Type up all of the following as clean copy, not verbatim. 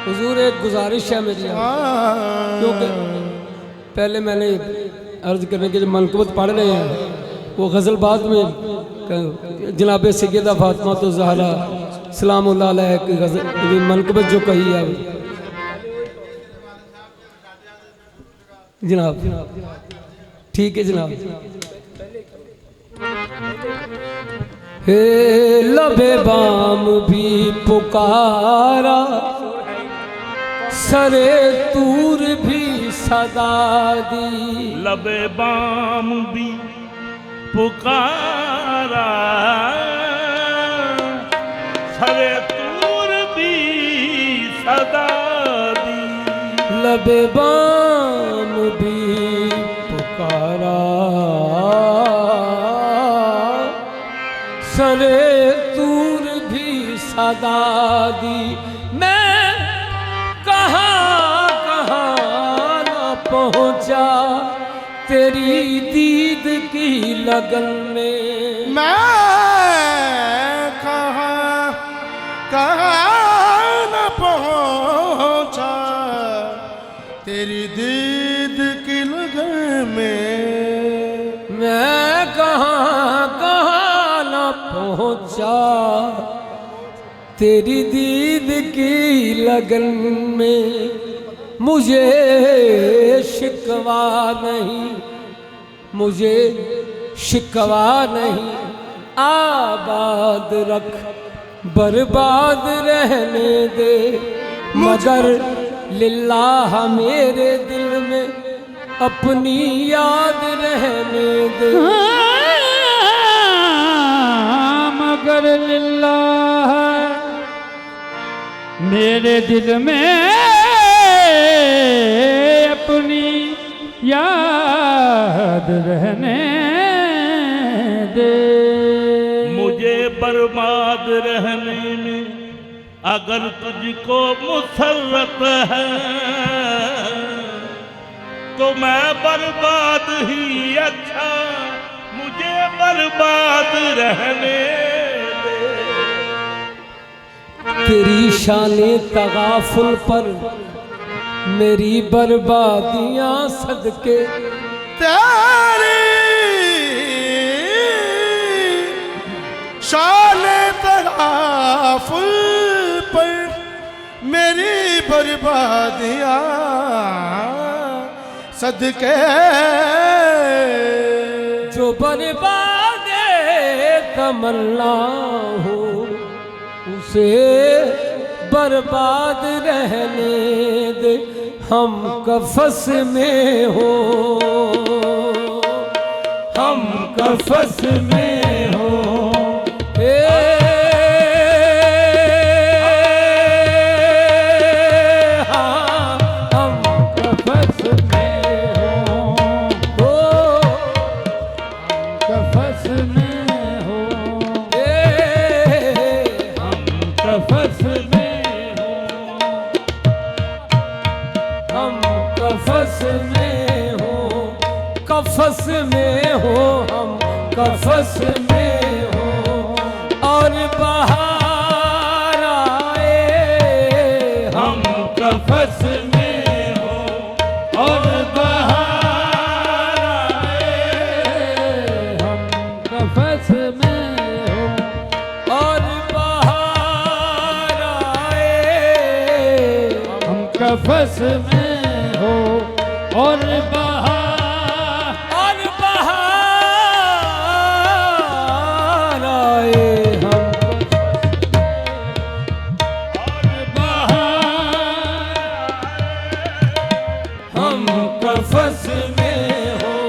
हुजूर एक गुजारिश है मेरी, क्योंकि पहले मैंने अर्ज करने के जो मनकबत पढ़ रहे हैं वो गज़ल बाद में जनाब सैयदा फातिमा तो ज़हरा सलामुल्लाह अलैहा की गज़ल मनकबत जो कही है जनाब। ठीक है जनाब। हे लबे बाम भी पुकारा, सरे तूर भी सदा दी। लबे बाम भी पुकारा, सरे तूर भी सदा दी। लबे बाम भी पुकारा, सरे तूर भी सदा दी। मैं कहाँ कहाँ न पहुँचा तेरी दीद की लगन में। मैं कहाँ कहाँ न पहुँचा तेरी दीद की लगन में। मैं कहाँ कहाँ न पहुँचा तेरी दीद की लगन में। मुझे शिकवा नहीं, मुझे शिकवा नहीं, आबाद रख बर्बाद रहने दे। मगर लिल्लाह मेरे दिल में अपनी याद रहने दे। मगर लिल्लाह मेरे दिल में अपनी याद रहने दे। मुझे बर्बाद रहने में अगर तुझको मुसर्रत है तो मैं बर्बाद ही अच्छा, मुझे बर्बाद रहने दे। तेरी शाने तगाफुल पर मेरी बर्बादियां सदके। तेरी शाने तगाफुल पर मेरी बर्बादियां सदके। जो बर्बादे तमन्ना हो उसे बर्बाद रहने दे। हम कफस में हो, हम कफस में हो। कफस में हो, हम कफस में हो। और बाहर आए हम कफस में हो, और बाहर आए हम कफस में हो। और बाहर आए हम कफस में हो। और कफस में हो।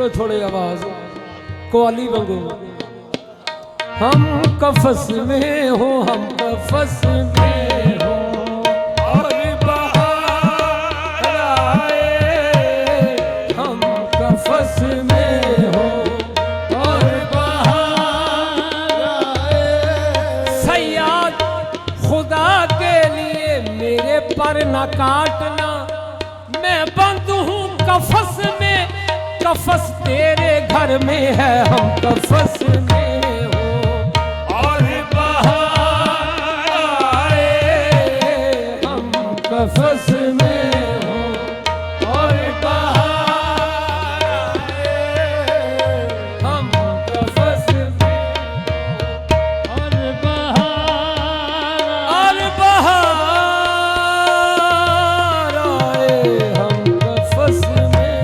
थोड़े थोड़े आवाज कवाली वांगू हम कफस में हो हम कफस में हो और बहार आए हम कफस में हो और बहार आए सयाद खुदा के लिए मेरे पर न काटना मैं बंद हूँ कफस में कफस तेरे घर में है हम कफस में हो और बहार आए हम कफस में हो और बहार आए हम कफस में और बहार आए हम कफस में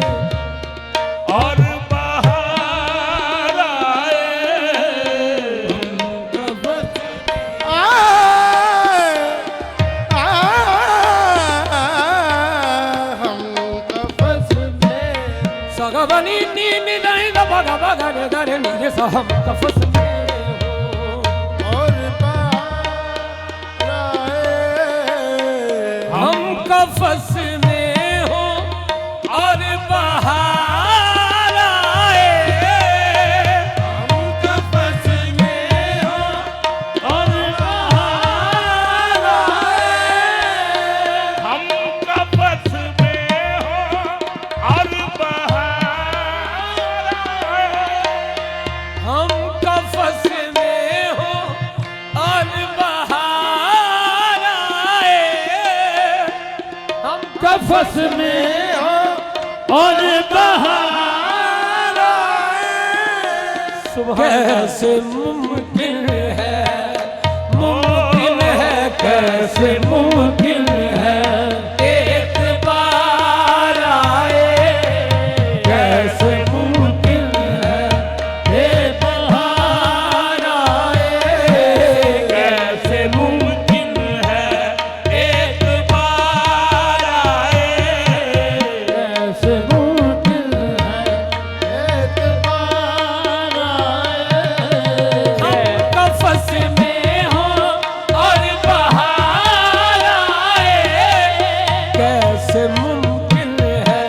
और बाहर आए हम कफस में सगबनी नी नी नहीं द बगा बगा ने दरे नी रे सा हम कफस में हो और बहार आए हम कफस में हो और बहार आए हम कफस में हो और बहार आए हम कफस में हो और बाहर आए हम कफस में हो और बहार आए हम कफस में हो और बहार कैसे मुमकिन है कैसे मुमकिन है एक बार आए कैसे मुमकिन है एक बार आए कैसे मुमकिन है एक बार आए कैसे मुमकिन है एक बार आए हम कफस में हो और बहार आए कैसे मुमकिन है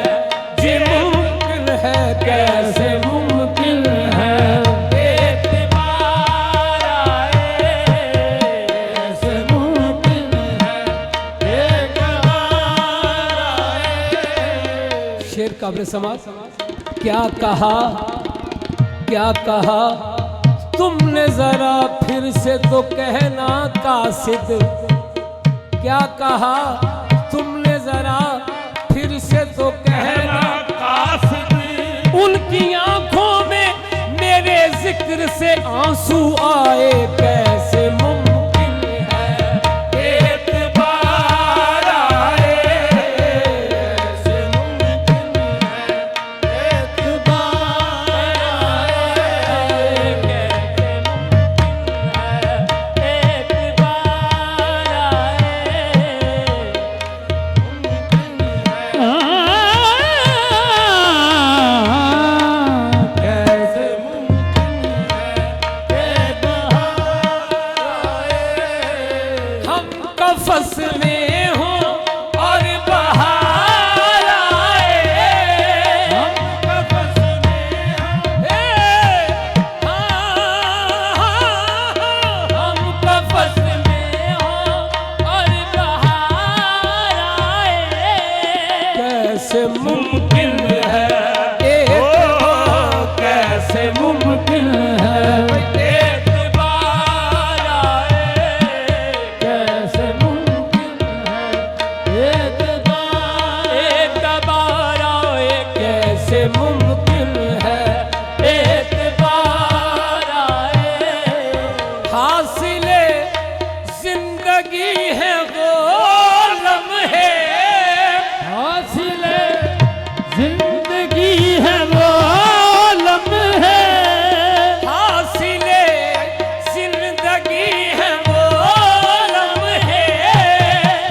जी मुमकिन है कैसे मुमकिन है एक बार आए कैसे मुमकिन है एक बार आए शेर काबिल समाज क्या कहा तुमने जरा फिर से तो कहना कासिद क्या कहा तुमने जरा फिर से तो कहना कासिद उनकी आंखों में मेरे जिक्र से आंसू आए कैसे मुमकिन है एक बार आए कैसे मुमकिन है एक बार आए कैसे मुमकिन है एक बार आए मुमकिन है कैसे मुमकिन है एक बार आए हम कफस में हो और बहार आए हम कफस में हम कफस में हो और बहार आए कैसे मुमकिन है कैसे मुमकिन है एक बार आए कैसे मुमकिन है एक बार आए कैसे मुमकिन है एक बार आए हासिले जिंदगी है वो लम्हे हासिले जिंदगी है वो लम्हे हासिले जिंदगी है वो लम्हे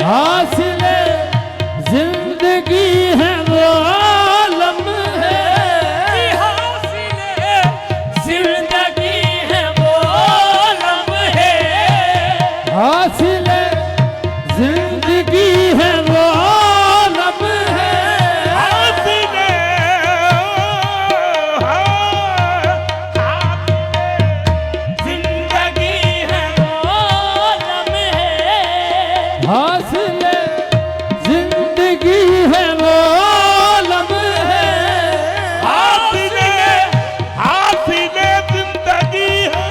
हासिले जिंदगी है वो लम्हे जिंदगी है वो लम्हे हासिले जिंदगी है हासिले जिंदगी है वो लम्हे हासिले हासिले जिंदगी है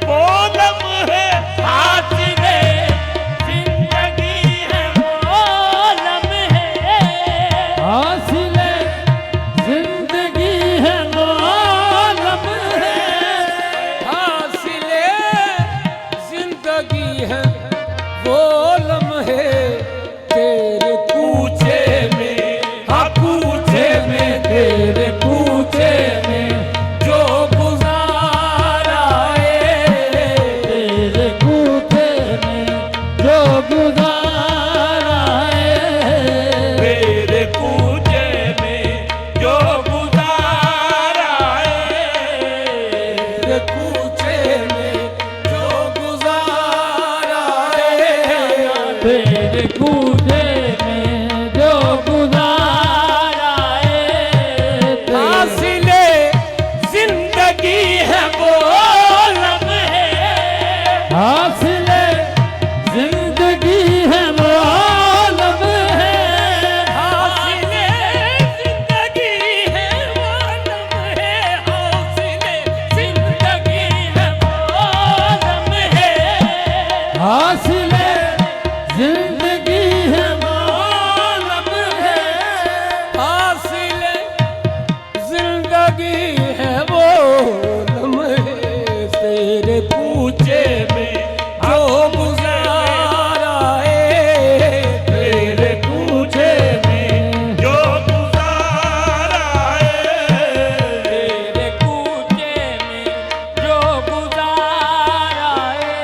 वो लम्हे हासिले जिंदगी है वो लम्हे हासिले जिंदगी है वो लम्हे हासिले जिंदगी है वो लम्हे तेरे कूचे में हाँ कूचे में तेरे कूचे में जो गुजारा तेरे कूचे में जो गुजारा है तेरे कूचे में जो गुजारा तेरे कूचे में जो गुजारा है तेरे कूचे में जो गुजारा है हासिले जिंदगी है वो लम्हे हासिले जिंदगी है वो लम्हे हासिले जिंदगी है वो लम्हे हासिले जिंदगी है वो लम्हे हासिले जिंदगी है वो लम्हे हासिले जिंदगी है वो लम्हे तेरे पूछे में जो गुजारा है तेरे कूचे में जो गुजारा तेरे पूछे में जो गुजारा है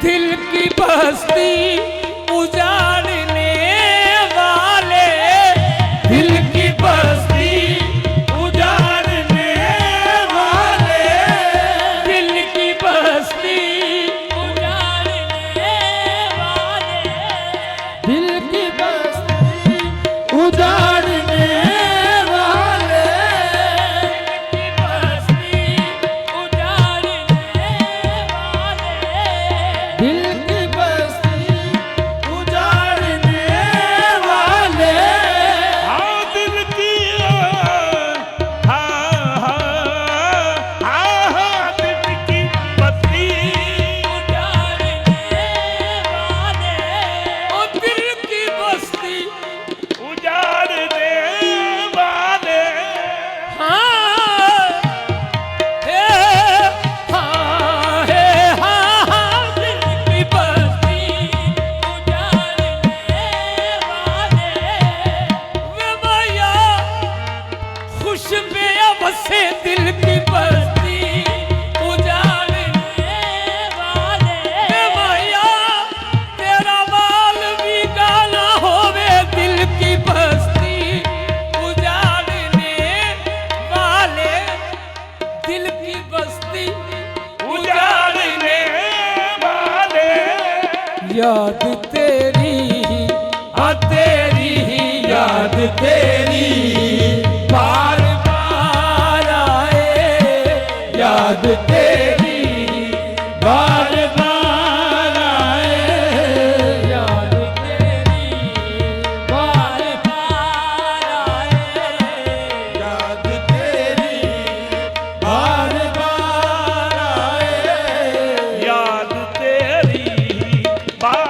दिल की बस्ती उजाड़ने वाले दिल की बस्ती उजाड़ने वाले दिल की बस्ती उजाड़ने वाले दिल की बस्ती उजाड़ने वाले की बस्ती उजाड़ने वाले दिल की बस्ती उजाड़ने वाले हाँ दिल की हाँ दिल की बस्ती उजाड़ने वाले ओ दिल की बस्ती उजाड़ने वाले हाँ हे हाँ दिल की बस्ती उजाड़ने वाले वे मैया खुश बेअबसे दिल की बस्ती उजाड़ने वाले वे मैया तेरा माल भी गाना होवे दिल की बस्ती उजाड़ने वाले दिल की बस्ती उजाड़ने वाले याद तेरी हाँ तेरी ही याद तेरी बार बार आए याद तेरी बार बार आए याद तेरी बार बार आए याद तेरी बार बार आए याद तेरी बार